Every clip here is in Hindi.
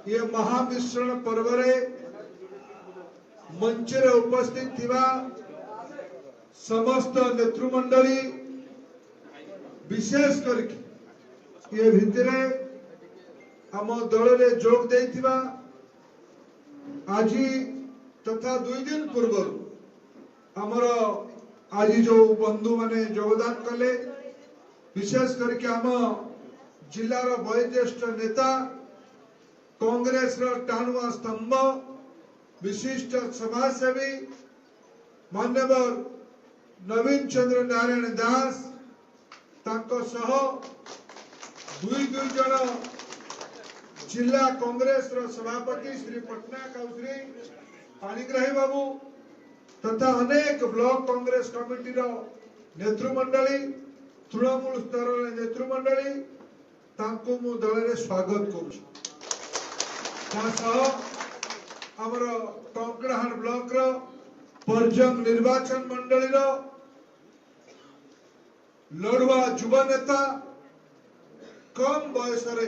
ये महामिश्रण पर्व रे मंच रे उपस्थित थिबा समस्त नेतृमंडली विशेष करके ये भितरे आम दल रे जोग देथिबा आज तथा 2 दिन पूर्व आमर आज जो बंधु माने योगदान कले विशेष करके आम जिलार वयोज्येष्ठ नेता कांग्रेस टाणुआ स्तंभ विशिष्ट समाजसेवी मान्यवर नवीन चंद्र नारायण दास तांको सह दुई जन जिला कांग्रेस सभापति श्री पटनायक और श्री पाणिग्राही बाबू तथा अनेक ब्लॉक कांग्रेस कमिटी नेतृमंडली तृणमूल स्तर नेतृमंडली तांको मु दल रे स्वागत करूछु। आमर टंकड़ाहाट ब्लॉक रो पर्जंग निर्वाचन मंडली रो लड़ुआ युव नेता कम बयस रे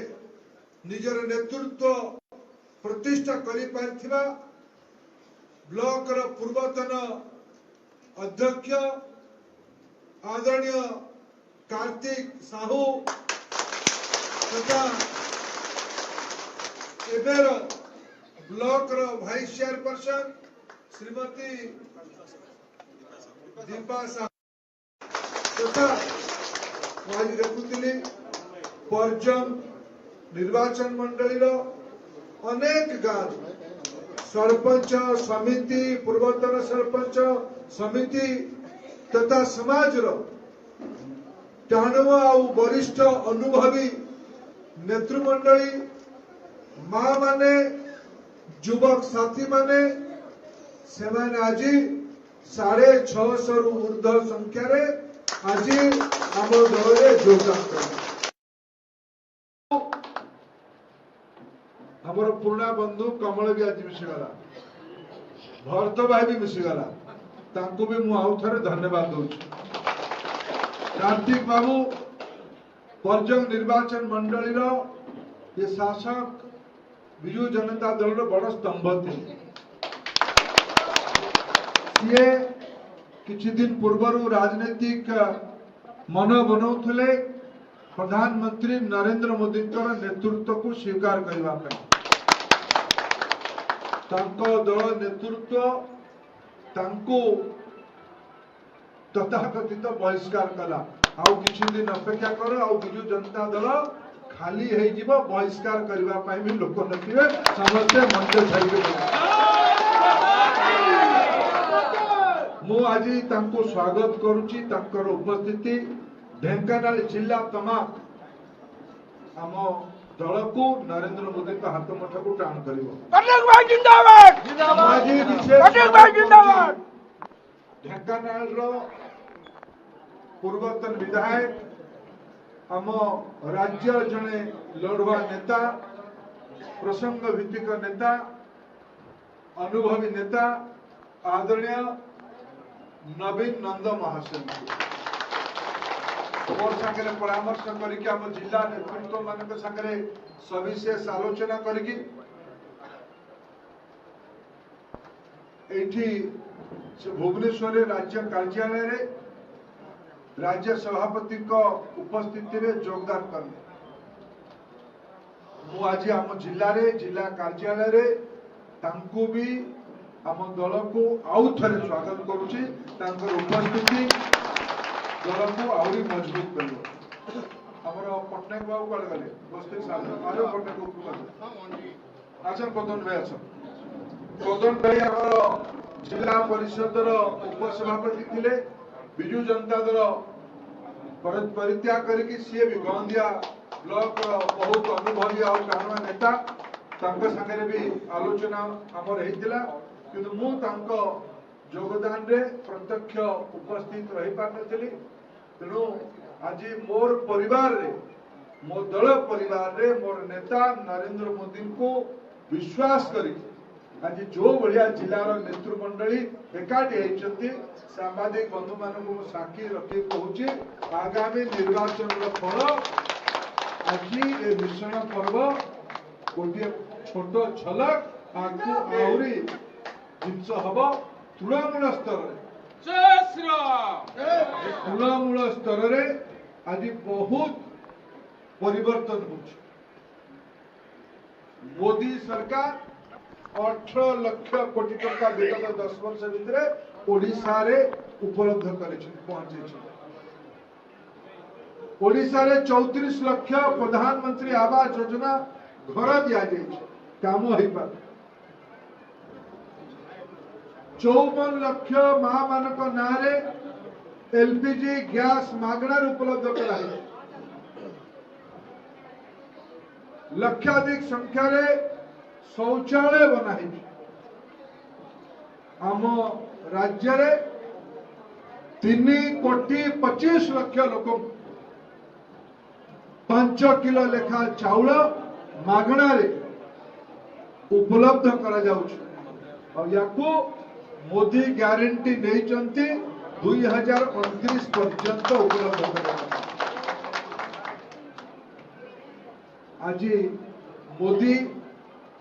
निजर नेतृत्व प्रतिष्ठा करि पारथिबा ब्लॉक रो पूर्वतन अध्यक्ष आदरणीय कार्तिक साहू तथा एबेर ब्लॉक रो वाइस चेयरपर्सन श्रीमती दीपा साहू तथा आज देखुली पर्जम निर्वाचन मंडली रो अनेक गांव सरपंच समिति पूर्वतन सरपंच समिति तथा समाज रो टाणुआ और वरिष्ठ अनुभवी नेतृमंडली माँ माने युवक साथी माने से माने आज 650 रु ऊर्ध्व संख्या रे आज आम दल रे योगदान कर हमर पुराना बंधु कमल भी आज मिशीगला भरत भाई भी मिशीगला तांको भी मु आउ थरे धन्यवाद दउछु। कार्तिक बाबू पर्जंग निर्वाचन मंडली रो ये शासक विजु जनता दल रो बड़ स्तंभ थे। ये किछि दिन पूर्व राजनीतिक मन बनाउथले प्रधानमंत्री नरेंद्र मोदी नेतृत्व को स्वीकार करबा पे तांको दल नेतृत्व तांको तथाकथित बहिष्कार कला आउ किछि दिन अपेक्षा कर आउ विजु जनता दल खाली है जीव बहिष्कार करबा पई भी लोक नथिबे समस्त मंच छाइबे। मु आज तांको स्वागत करूची तांकर उपस्थिति ढेंकानाल जिला तमाम आम दल को नरेंद्र मोदी का हाथ मुठा को टाण करिवो। पटेल भाई जिंदाबाद पटेल भाई जिंदाबाद। ढेंकानाल रो पूर्वतन विधायक आम राज्य जने लड़ुआ नेता प्रसंग भित्तिक नेता अनुभवी नेता आदरणीय नवीन नंद महाशय मोर संगे परामर्श करके आम जिला नेतृत्व मान संगे सविशेष आलोचना करके भुवनेश्वर राज्य कार्यालय रे राज्य सभापति को उपस्थिति रे योगदान करले मु आज आम जिला रे जिला कार्यालय रे तांको भी आम दल को आउ थरे स्वागत करूची। तांकर उपस्थिति दल को आउरी मजबूत करियो। हमर पटनायक बाबू कल गले बस्ती साल आरो पटनायक को आसन पदन भाई आसन पदन भाई हमर जिला परिषद रो उपसभापति थिले विजु जनता दल परित्याग करके सी भी गंदिया ब्लॉक बहुत अनुभवी और टाणुआ नेता संगे भी आलोचना आमर होता किंतु मु योगदान रे प्रत्यक्ष उपस्थित रही पार नी तेणु आज मोर परिवार रे मो दल परिवार रे मोर नेता नरेंद्र मोदी को विश्वास करी आज जो भाया जिलार नेतृमंडली एकाठी होती सांबादिक बंधु मान साक्षी रखी कहूँ आगामी निर्वाचन फल आज मिश्रण पर्व गोटे छोट झलक आगु आहरी जिनस हम तृणमूल स्तर जय श्री राम तृणमूल स्तर रे आज बहुत परिवर्तन हो मोदी सरकार 18 लाख कोटी टका विगत 10 वर्ष भितर ओडिशा रे उपलब्ध करे पहुंचे ओडिशा रे 34 लाख प्रधानमंत्री आवास योजना घर दिया काम हो पार 54 लाख मां मानक नारे एलपीजी गैस मागणार उपलब्ध करा लक्षाधिक संख्यार शौचालय बना आम राज्य रे 3,25,00,000 लोक 5 किलो लेखा चाउल मागणार उपलब्ध करा जाउछ मोदी ग्यारंटी नहीं 2029 पर्यंत उपलब्ध करा आज मोदी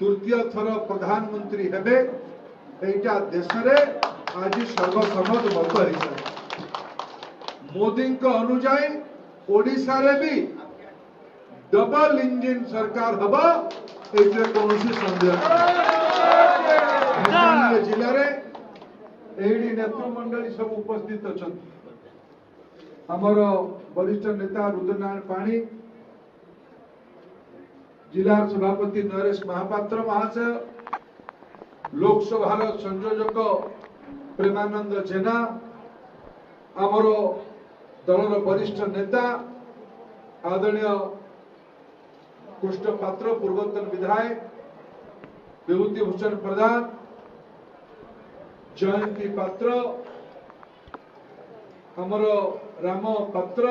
तृतीय थर प्रधानमंत्री हेबे एटा देश रे आज सर्वसम्मत मत है मोदी को अनुजाई ओडिशा रे भी डबल इंजिन सरकार हबा एते कोनोसी संदेह नहीं जिले रे एडी नेतृमंडली सब उपस्थित अछन हमर वरिष्ठ नेता रुद्रनारायण पाणी जिला सभापति नरेश महापात्र महाशय लोकसभा संयोजक प्रेमानंद जेना आमर दलर वरिष्ठ नेता आदरणीय कृष्ण पात्र पूर्वतन विधायक विभूति भूषण प्रधान जयंती पात्र आमर राम पात्र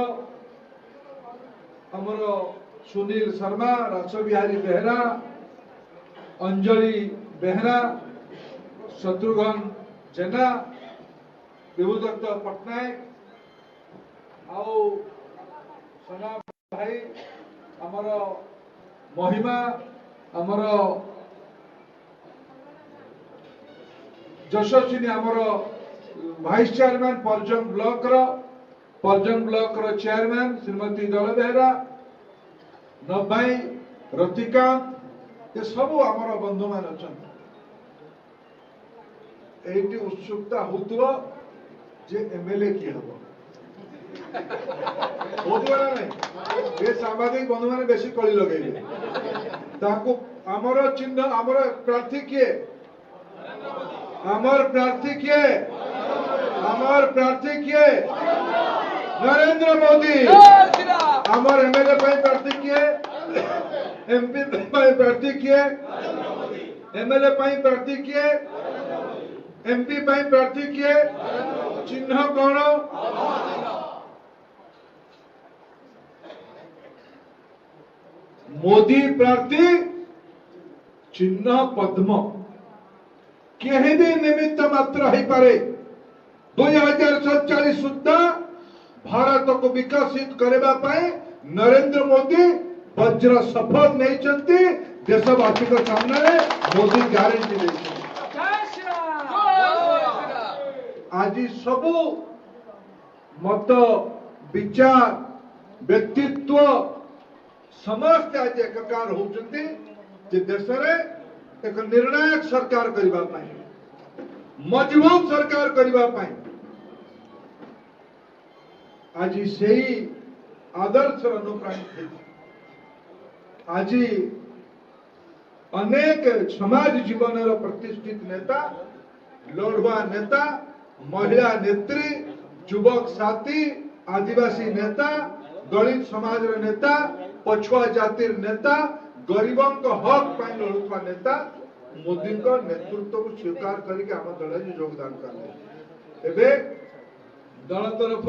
आमर सुनील शर्मा रासबिहारी बेहरा अंजलि बेहरा शत्रुघ्न जेना विभुदत्त पट्टनायक आओ सना भाई आमर महिमा आमर यशस्विनी आमर वाइस चेयरमैन परजन ब्लॉक रो चेयरमैन श्रीमती दल बेहरा नबाई रतिकांत ये सब आमर बंधु मान अच्छा उत्सुकता होतुवा जे एमएलए किए हम नहीं सांबादिक बंधु मैंने बेसी कली लगे आमर चिन्ह आमर प्रार्थी किए आमर प्रार्थी किए नरेंद्र मोदी आमर एमएलए प्रार्थी किए एमपी प्रार्थी किए एमएलए प्रार्थी किए एमपी प्रार्थी किए चिन्ह कौन मोदी प्रार्थी चिन्ह पद्म कहीं भी निमित्त मात्र हो पारे 2047 सुधा भारत को विकसित करने नरेंद्र मोदी वज्र शपथ नहीं देशवासी सामने मोदी ग्यारंटी आज सबू मत विचार व्यक्तित्व समस्त आज एकाकार होती देश में एक निर्णायक सरकार करने मजबूत सरकार करने आज से आदर्श अनुप्राणित आज अनेक समाज जीवन प्रतिष्ठित नेता लड़ुआ नेता महिला नेत्री युवक साथी आदिवासी नेता दलित समाज नेता पछुआ जातिर नेता गरीबों को हक पाई लड़ुवा नेता मोदी को नेतृत्व को स्वीकार करके आम दल योगदान करें दल तरफ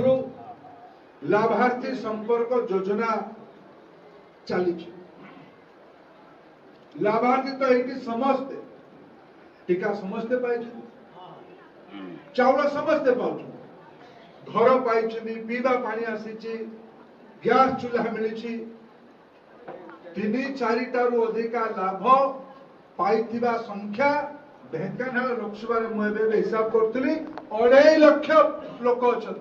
लाभार्थी संपर्क योजना चली लाभार्थी तो ये समस्ते टीका समस्ते पाई चाउल समस्ते पाँच घर पाई पीवा पानी आसी गैस चूल्हा मिली 3-4 अधिका लाभ पाइथिबा संख्या ढेंकानाल लोकसभा मु हिसाब करी 2.5 लाख लोक अच्छा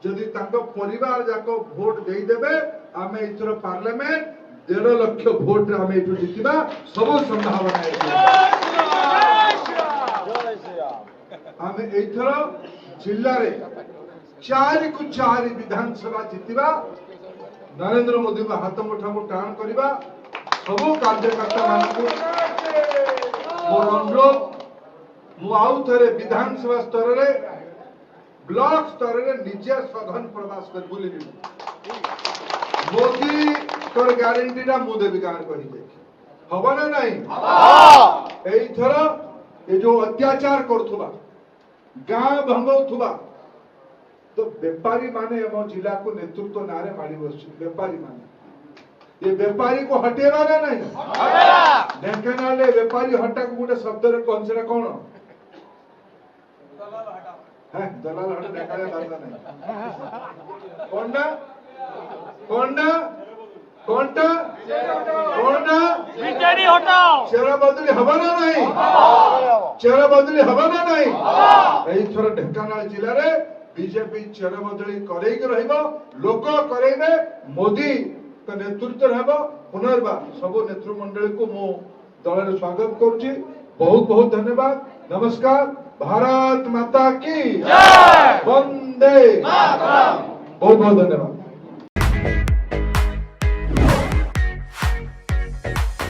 जदि परिवार जाक भोट देदेवे आम एथर पार्लियामेंट 1.5 लाख भोट आम ये जीतवा सब संभावना आम एथर जिले में 4 को 4 विधानसभा जीतवा नरेंद्र मोदी को हाथ मुठा टाण करवा सब कार्यकर्ता मानक मोर अनुरोध मुझे विधानसभा स्तर में ब्लॉक स्तर में निजे सघन प्रवास कर बुली मोदी तोर ग्यारंटी ना मु देवी गान कही हम ना नहीं एथर ये जो अत्याचार करुवा गाँ भंगौवा तो बेपारी माने हम जिला को नेतृत्व ना माड़ी बस बेपारी माने ये बेपारी को हटेवा ना नहीं ढेंकानाल बेपारी हटा को गोटे शब्द कौन से कौन दलाल हटा ढेंकानाल बांधा नहीं कौन चेहरा बदली हवा ना नहीं चेहरा बदली हवा ना नहीं एथर ढेंकानाल जिले में बीजेपी चेहरा बदली कर लोक करेबे मोदी नेतृत्व हेब पुनर्बार सब नेतृमंडल को मु दल स्वागत करुच्ची बहुत बहुत धन्यवाद नमस्कार भारत माता की जय वंदे बहुत बहुत धन्यवाद।